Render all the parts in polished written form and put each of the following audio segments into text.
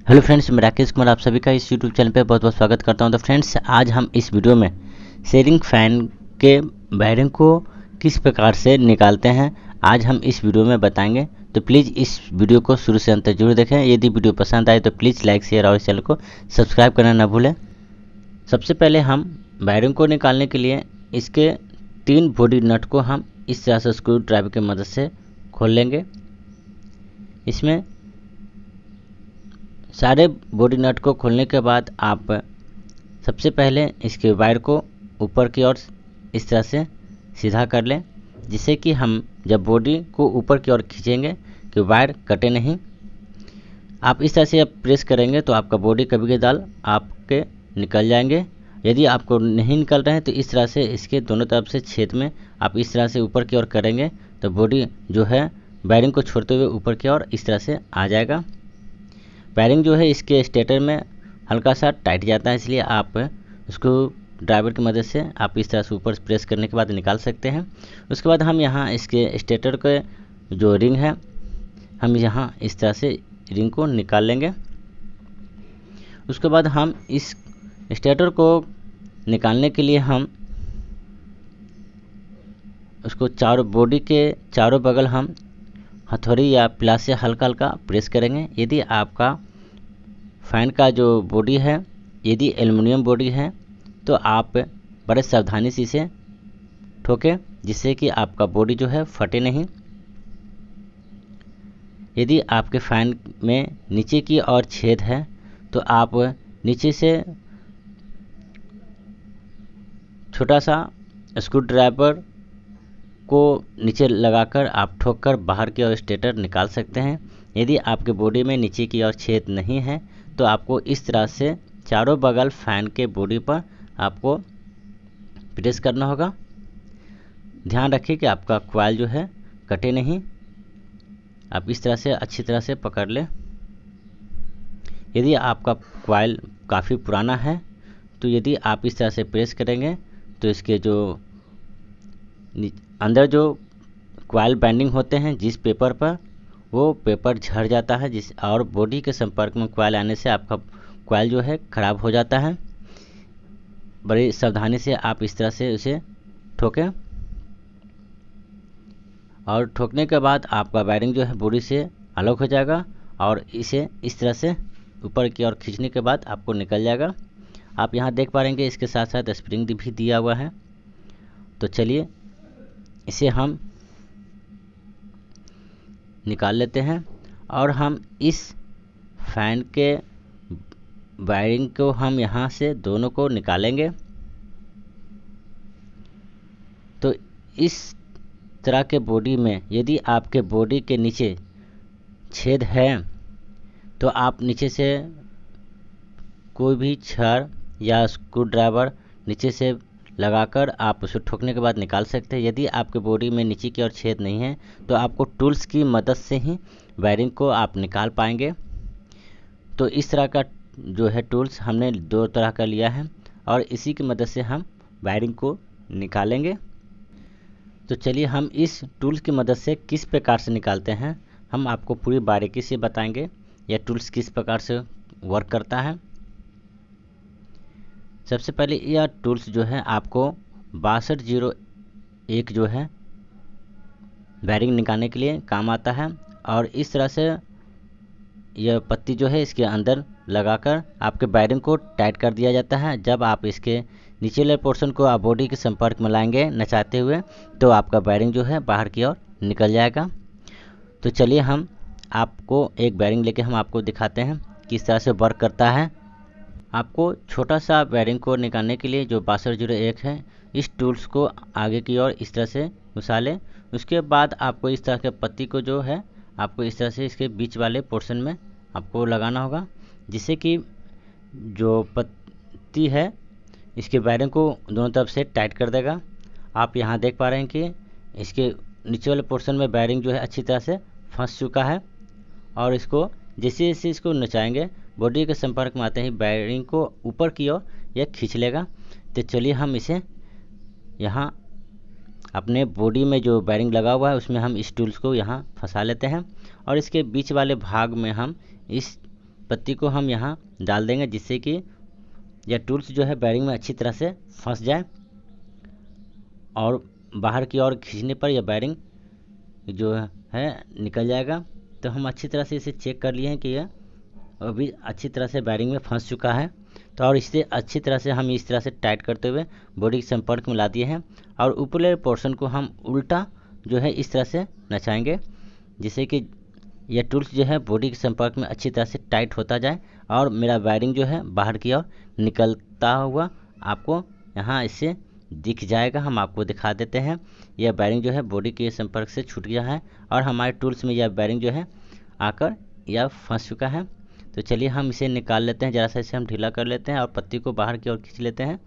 Hello friends, मैं राकेश कुमार आप सभी का इस यूट्यूब चैनल पे बहुत बहुत स्वागत करता हूं। तो फ्रेंड्स, आज हम इस वीडियो में सीलिंग फैन के वायरिंग को किस प्रकार से निकालते हैं आज हम इस वीडियो में बताएंगे। तो प्लीज़ इस वीडियो को शुरू से अंत तक जरूर देखें। यदि वीडियो पसंद आए तो प्लीज़ लाइक शेयर और इस चैनल को सब्सक्राइब करना ना भूलें। सबसे पहले हम वायरिंग को निकालने के लिए इसके 3 बॉडी नट को हम इस तरह से स्क्रू ड्राइवर की मदद से खोल लेंगे। इसमें सारे बॉडी नट को खोलने के बाद आप सबसे पहले इसके वायर को ऊपर की ओर इस तरह से सीधा कर लें, जिससे कि हम जब बॉडी को ऊपर की ओर खींचेंगे कि वायर कटे नहीं। आप इस तरह से अब प्रेस करेंगे तो आपका बॉडी कभी के दाल आपके निकल जाएंगे। यदि आपको नहीं निकल रहे हैं तो इस तरह से इसके दोनों तरफ से छेद में आप इस तरह से ऊपर की ओर करेंगे तो बॉडी जो है वायरिंग को छोड़ते हुए ऊपर की ओर इस तरह से आ जाएगा। वायरिंग जो है इसके स्टेटर में हल्का सा टाइट जाता है, इसलिए आप उसको ड्राइवर की मदद से आप इस तरह से ऊपर प्रेस करने के बाद निकाल सकते हैं। उसके बाद हम यहाँ इसके स्टेटर के जो रिंग है हम यहाँ इस तरह से रिंग को निकाल लेंगे। उसके बाद हम इस स्टेटर को निकालने के लिए हम उसको चारों बॉडी के चारों बगल हम हथौड़ी या प्लास से हल्का हल्का प्रेस करेंगे। यदि आपका फैन का जो बॉडी है यदि एल्युमिनियम बॉडी है तो आप बड़े सावधानी से इसे ठोकें, जिससे कि आपका बॉडी जो है फटे नहीं। यदि आपके फैन में नीचे की ओर छेद है तो आप नीचे से छोटा सा स्क्रू ड्राइवर को नीचे लगाकर आप ठोककर बाहर की ओर स्टेटर निकाल सकते हैं। यदि आपके बॉडी में नीचे की ओर छेद नहीं है तो आपको इस तरह से चारों बगल फैन के बॉडी पर आपको प्रेस करना होगा। ध्यान रखिए कि आपका कॉइल जो है कटे नहीं। आप इस तरह से अच्छी तरह से पकड़ लें। यदि आपका कॉइल काफ़ी पुराना है तो यदि आप इस तरह से प्रेस करेंगे तो इसके जो अंदर जो कॉइल बाइंडिंग होते हैं जिस पेपर पर, वो पेपर झड़ जाता है, जिस और बॉडी के संपर्क में कॉइल आने से आपका कॉइल जो है ख़राब हो जाता है। बड़ी सावधानी से आप इस तरह से उसे ठोकें और ठोकने के बाद आपका वायरिंग जो है बॉडी से अलग हो जाएगा और इसे इस तरह से ऊपर की ओर खींचने के बाद आपको निकल जाएगा। आप यहाँ देख पा रहे हैं कि इसके साथ साथ स्प्रिंग भी दिया हुआ है। तो चलिए इसे हम निकाल लेते हैं और हम इस फैन के वायरिंग को हम यहाँ से दोनों को निकालेंगे। तो इस तरह के बॉडी में यदि आपके बॉडी के नीचे छेद है तो आप नीचे से कोई भी छड़ या स्क्रू ड्राइवर नीचे से लगाकर आप उसे ठोकने के बाद निकाल सकते हैं। यदि आपके बॉडी में नीचे की ओर छेद नहीं है तो आपको टूल्स की मदद से ही वायरिंग को आप निकाल पाएंगे। तो इस तरह का जो है टूल्स हमने 2 तरह का लिया है और इसी की मदद से हम वायरिंग को निकालेंगे। तो चलिए हम इस टूल्स की मदद से किस प्रकार से निकालते हैं हम आपको पूरी बारीकी से बताएंगे। यह टूल्स किस प्रकार से वर्क करता है। सबसे पहले यह टूल्स जो है आपको 6201 जो है वायरिंग निकालने के लिए काम आता है और इस तरह से यह पत्ती जो है इसके अंदर लगाकर आपके वायरिंग को टाइट कर दिया जाता है। जब आप इसके निचले पोर्शन को आप बॉडी के संपर्क में लाएंगे नचाते हुए तो आपका वायरिंग जो है बाहर की ओर निकल जाएगा। तो चलिए हम आपको एक वायरिंग लेके हम आपको दिखाते हैं किस तरह से वर्क करता है। आपको छोटा सा वायरिंग को निकालने के लिए जो 6201 है इस टूल्स को आगे की ओर इस तरह से घुसा लें। उसके बाद आपको इस तरह के पत्ती को जो है आपको इस तरह से इसके बीच वाले पोर्शन में आपको लगाना होगा, जिससे कि जो पत्ती है इसके वायरिंग को दोनों तरफ से टाइट कर देगा। आप यहाँ देख पा रहे हैं कि इसके नीचे वाले पोर्शन में वायरिंग जो है अच्छी तरह से फंस चुका है और इसको जैसे जैसे इसको नचाएंगे बॉडी के संपर्क में आते ही वायरिंग को ऊपर की ओर यह खींच लेगा। तो चलिए हम इसे यहाँ अपने बॉडी में जो वायरिंग लगा हुआ है उसमें हम इस टूल्स को यहाँ फंसा लेते हैं और इसके बीच वाले भाग में हम इस पत्ती को हम यहाँ डाल देंगे, जिससे कि यह टूल्स जो है बैरिंग में अच्छी तरह से फंस जाए और बाहर की ओर खींचने पर यह बैरिंग जो है निकल जाएगा। तो हम अच्छी तरह से इसे चेक कर लिए हैं कि यह अभी अच्छी तरह से बैरिंग में फंस चुका है। तो और इसे अच्छी तरह से हम इस तरह से टाइट करते हुए बॉडी के संपर्क में ला दिए हैं और ऊपरले पोर्शन को हम उल्टा जो है इस तरह से नचाएंगे, जिससे कि यह टूल्स जो है बॉडी के संपर्क में अच्छी तरह से टाइट होता जाए और मेरा वायरिंग जो है बाहर की ओर निकलता हुआ आपको यहाँ इससे दिख जाएगा। हम आपको दिखा देते हैं, यह वायरिंग जो है बॉडी के संपर्क से छूट गया है और हमारे टूल्स में यह वायरिंग जो है आकर यह फंस चुका है। तो चलिए हम इसे निकाल लेते हैं, ज़रा सा इसे हम ढीला कर लेते हैं और पत्ती को बाहर की ओर खींच लेते हैं,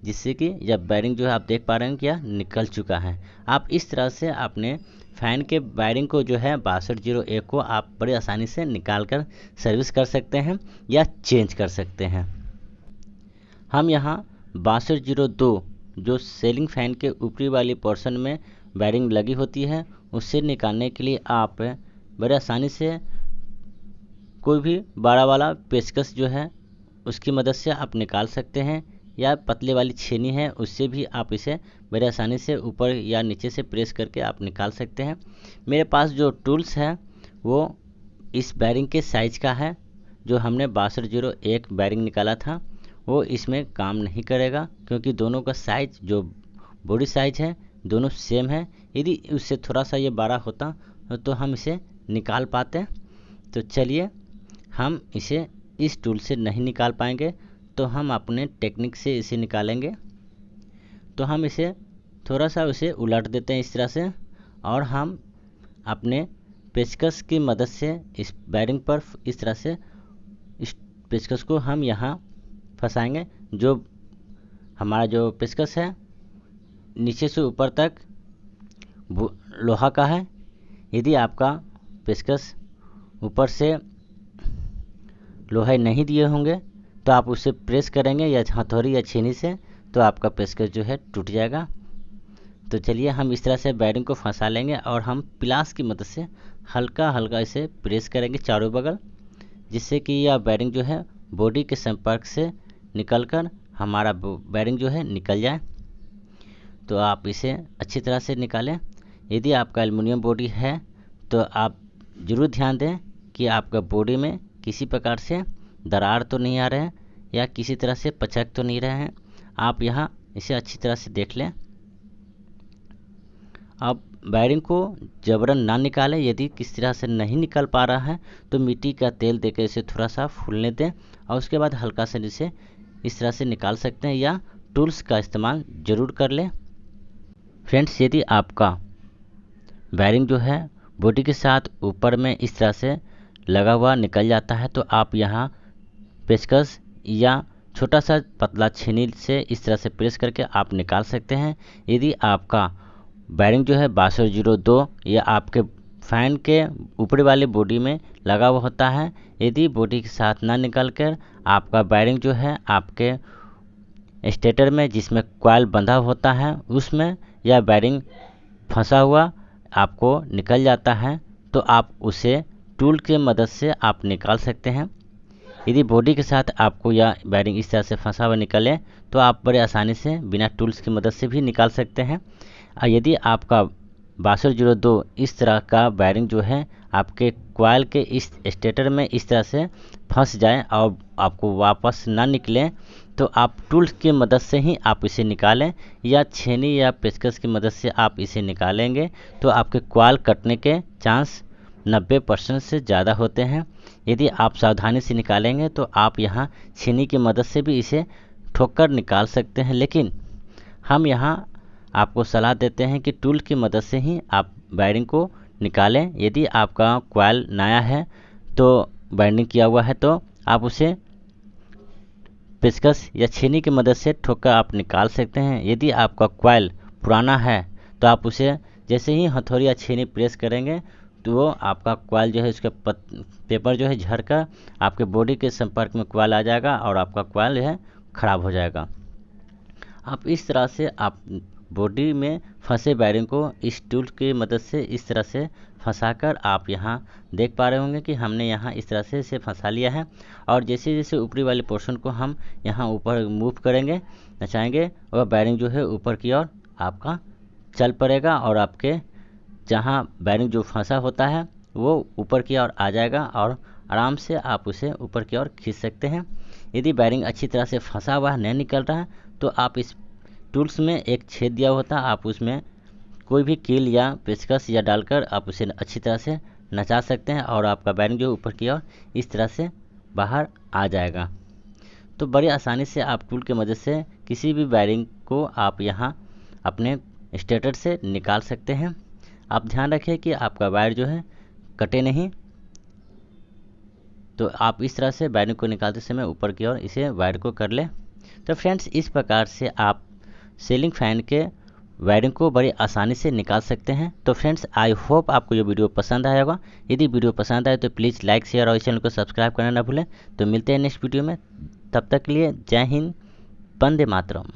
जिससे कि यह वायरिंग जो है आप देख पा रहे हैं कि यह निकल चुका है। आप इस तरह से अपने फ़ैन के वायरिंग को जो है 6201 को आप बड़ी आसानी से निकाल कर सर्विस कर सकते हैं या चेंज कर सकते हैं। हम यहाँ 6202 जो सीलिंग फ़ैन के ऊपरी वाली पोर्शन में वायरिंग लगी होती है, उससे निकालने के लिए आप बड़े आसानी से कोई भी बड़ा वाला पेचकस जो है उसकी मदद से आप निकाल सकते हैं, या पतले वाली छेनी है उससे भी आप इसे बड़े आसानी से ऊपर या नीचे से प्रेस करके आप निकाल सकते हैं। मेरे पास जो टूल्स है वो इस बैरिंग के साइज़ का है, जो हमने 6201 बैरिंग निकाला था वो इसमें काम नहीं करेगा, क्योंकि दोनों का साइज जो बॉडी साइज है दोनों सेम है। यदि उससे थोड़ा सा ये बड़ा होता तो हम इसे निकाल पाते। तो चलिए हम इसे इस टूल से नहीं निकाल पाएंगे, तो हम अपने टेक्निक से इसे निकालेंगे। तो हम इसे थोड़ा सा उसे उलट देते हैं इस तरह से, और हम अपने पेचकस की मदद से इस बैरिंग पर इस तरह से इस पेचकस को हम यहाँ फंसाएंगे। जो हमारा जो पेचकस है नीचे से ऊपर तक लोहा का है। यदि आपका पेचकस ऊपर से लोहे नहीं दिए होंगे तो आप उसे प्रेस करेंगे या हथौड़ी या छेनी से, तो आपका पेचकस जो है टूट जाएगा। तो चलिए हम इस तरह से बैरिंग को फंसा लेंगे और हम प्लास की मदद से हल्का हल्का इसे प्रेस करेंगे चारों बगल, जिससे कि यह बैरिंग जो है बॉडी के संपर्क से निकलकर हमारा बैरिंग जो है निकल जाए। तो आप इसे अच्छी तरह से निकालें। यदि आपका एल्युमिनियम बॉडी है तो आप ज़रूर ध्यान दें कि आपका बॉडी में किसी प्रकार से दरार तो नहीं आ रहे हैं या किसी तरह से पचक तो नहीं रहे हैं। आप यहाँ इसे अच्छी तरह से देख लें। अब बैरिंग को जबरन ना निकालें। यदि किसी तरह से नहीं निकल पा रहा है तो मिट्टी का तेल देकर इसे थोड़ा सा फूलने दें और उसके बाद हल्का से इसे इस तरह से निकाल सकते हैं, या टूल्स का इस्तेमाल ज़रूर कर लें। फ्रेंड्स, यदि आपका बैरिंग जो है बॉडी के साथ ऊपर में इस तरह से लगा हुआ निकल जाता है, तो आप यहाँ पेचकस या छोटा सा पतला छेनी से इस तरह से प्रेस करके आप निकाल सकते हैं। यदि आपका बैरिंग जो है 6202 या आपके फ़ैन के ऊपरी वाली बॉडी में लगा हुआ होता है, यदि बॉडी के साथ ना निकल कर आपका बैरिंग जो है आपके स्टेटर में जिसमें कॉइल बंधा होता है उसमें यह बैरिंग फंसा हुआ आपको निकल जाता है, तो आप उसे टूल के मदद से आप निकाल सकते हैं। यदि बॉडी के साथ आपको यह बैरिंग इस तरह से फंसा हुआ निकले तो आप बड़े आसानी से बिना टूल्स की मदद से भी निकाल सकते हैं। यदि आपका 6202 इस तरह का बैरिंग जो है आपके कॉइल के इस स्टेटर में इस तरह से फंस जाए और आपको वापस ना निकले, तो आप टूल्स की मदद से ही आप इसे निकालें, या छेनी या पेचकस की मदद से आप इसे निकालेंगे तो आपके कॉइल कटने के चांस 90% से ज़्यादा होते हैं। यदि आप सावधानी से निकालेंगे तो आप यहाँ छेनी की मदद से भी इसे ठोक कर निकाल सकते हैं, लेकिन हम यहाँ आपको सलाह देते हैं कि टूल की मदद से ही आप बैरिंग को निकालें। यदि आपका कॉइल नया है तो बाइंडिंग किया हुआ है तो आप उसे पेचकस या छेनी की मदद से ठोक कर आप निकाल सकते हैं। यदि आपका कॉइल पुराना है तो आप उसे जैसे ही हथौड़ी या छेनी प्रेस करेंगे तो वो आपका कॉइल जो है उसका पेपर जो है झड़कर आपके बॉडी के संपर्क में कॉइल आ जाएगा और आपका कॉइल जो है ख़राब हो जाएगा। आप इस तरह से आप बॉडी में फंसे बैरिंग को इस टूल की मदद से इस तरह से फंसाकर आप यहाँ देख पा रहे होंगे कि हमने यहाँ इस तरह से इसे फंसा लिया है। और जैसे जैसे ऊपरी वाले पोर्शन को हम यहाँ ऊपर मूव करेंगे, नचाएंगे, वह बैरिंग जो है ऊपर की ओर आपका चल पड़ेगा और आपके जहाँ बैरिंग जो फंसा होता है वो ऊपर की ओर आ जाएगा और आराम से आप उसे ऊपर की ओर खींच सकते हैं। यदि बैरिंग अच्छी तरह से फंसा हुआ नहीं निकल रहा है तो आप इस टूल्स में एक छेद दिया होता है, आप उसमें कोई भी कील या पेचकस या डालकर आप उसे अच्छी तरह से नचा सकते हैं और आपका बैरिंग जो ऊपर की ओर इस तरह से बाहर आ जाएगा। तो बड़ी आसानी से आप टूल की मदद से किसी भी बैरिंग को आप यहाँ अपने स्टेटर से निकाल सकते हैं। आप ध्यान रखें कि आपका वायर जो है कटे नहीं। तो आप इस तरह से बैरिंग को निकालते समय ऊपर की ओर इसे वायर को कर लें। तो फ्रेंड्स, इस प्रकार से आप सीलिंग फैन के वायरिंग को बड़ी आसानी से निकाल सकते हैं। तो फ्रेंड्स, आई होप आपको ये वीडियो पसंद आया होगा। यदि वीडियो पसंद आए तो प्लीज़ लाइक, शेयर और इस चैनल को सब्सक्राइब करना ना भूलें। तो मिलते हैं नेक्स्ट वीडियो में, तब तक के लिए जय हिंद, वंदे मातरम।